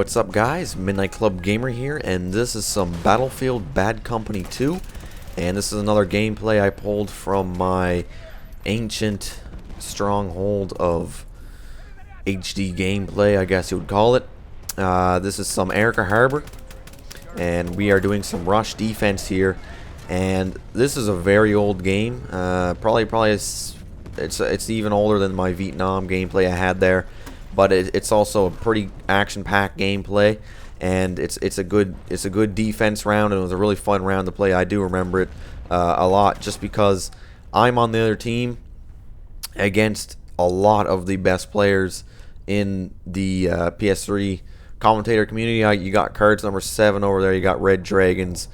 What's up, guys? Midnight Club Gamer here, and this is some Battlefield Bad Company 2, and this is another gameplay I pulled from my ancient stronghold of HD gameplay, I guess you would call it. This is some Erica Harbor, and we are doing some rush defense here, and this is a very old game. Probably it's even older than my Vietnam gameplay I had there. But it's also a pretty action-packed gameplay, and it's a good defense round, and it was a really fun round to play. I do remember it a lot, just because I'm on the other team against a lot of the best players in the PS3 commentator community. You got cards number 7 over there. You got Red Dragons.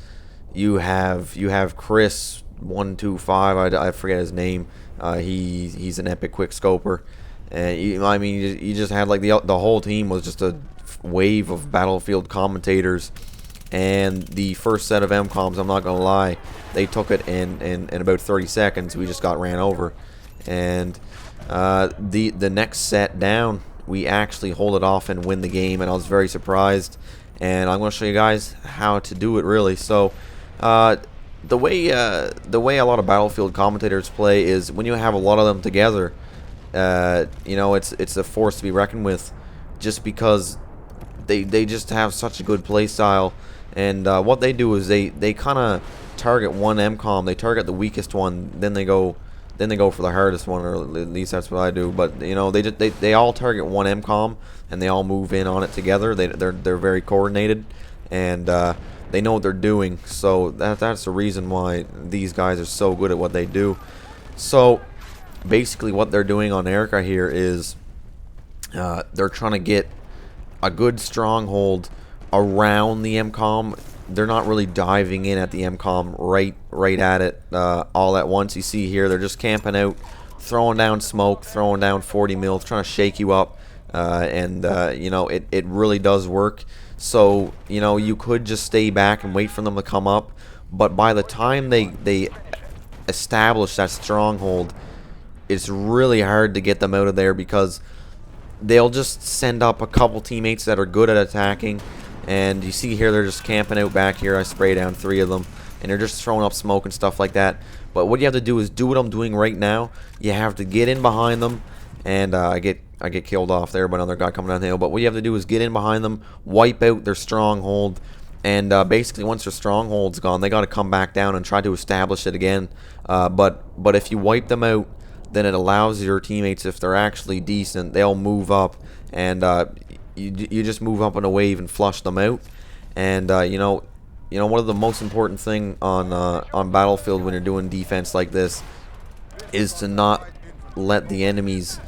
You have Chris 125. I forget his name. He's an epic quick scoper. And you just had like the whole team was just a wave of Battlefield commentators, and the first set of MCOMs, I'm not gonna lie, they took it in about 30 seconds. We just got ran over, and the next set down, we actually hold it off and win the game, and I was very surprised. And I'm gonna show you guys how to do it really. So the way a lot of Battlefield commentators play is when you have a lot of them together. It's a force to be reckoned with, just because they just have such a good play style. And what they do is they kind of target one MCOM. They target the weakest one, then they go for the hardest one, or at least that's what I do. But they all target one MCOM, and they all move in on it together. They're very coordinated, and they know what they're doing. So that's the reason why these guys are so good at what they do. So basically what they're doing on Erica here is they're trying to get a good stronghold around the MCOM. They're not really diving in at the MCOM right at it all at once. You see here they're just camping out, throwing down smoke, throwing down 40 mil, trying to shake you up, and it really does work. So you could just stay back and wait for them to come up, but by the time they establish that stronghold, it's really hard to get them out of there, because they'll just send up a couple teammates that are good at attacking. And you see here they're just camping out back here. I spray down 3 of them, and they're just throwing up smoke and stuff like that. But what you have to do is do what I'm doing right now. You have to get in behind them, and I get killed off there by another guy coming down the hill. But what you have to do is get in behind them, wipe out their stronghold, and basically once their stronghold's gone, they got to come back down and try to establish it again. But if you wipe them out, then it allows your teammates, if they're actually decent, they'll move up, and you just move up in a wave and flush them out. And one of the most important thing on Battlefield when you're doing defense like this is to not let the enemies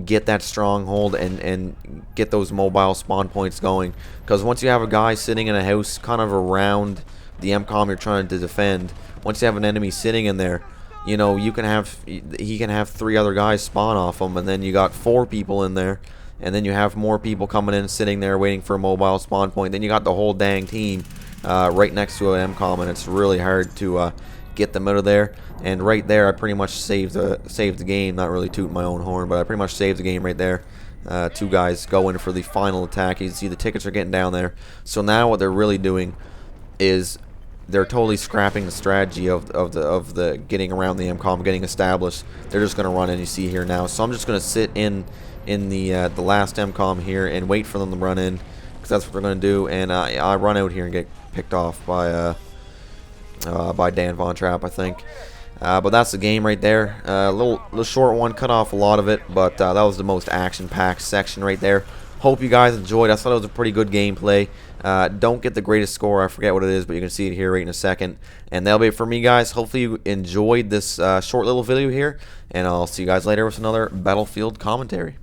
get that stronghold and get those mobile spawn points going. Because once you have a guy sitting in a house kind of around the MCOM you're trying to defend, once you have an enemy sitting in there, he can have 3 other guys spawn off him, and then you got 4 people in there, and then you have more people coming in sitting there waiting for a mobile spawn point. Then you got the whole dang team right next to an MCOM, and it's really hard to get them out of there. And right there, I pretty much saved the game. Not really tooting my own horn, but I pretty much saved the game right there. 2 guys going for the final attack. You can see the tickets are getting down there. So now what they're really doing is they're totally scrapping the strategy of the getting around the MCOM, getting established. They're just going to run in. You see here now. So I'm just going to sit in the last MCOM here and wait for them to run in, because that's what they're going to do. And I run out here and get picked off by Dan Von Trapp, I think. But that's the game right there. A little short one, cut off a lot of it, but that was the most action-packed section right there. Hope you guys enjoyed. I thought it was a pretty good gameplay. Don't get the greatest score. I forget what it is, but you can see it here right in a second. And that'll be it for me, guys. Hopefully you enjoyed this short little video here, and I'll see you guys later with another Battlefield commentary.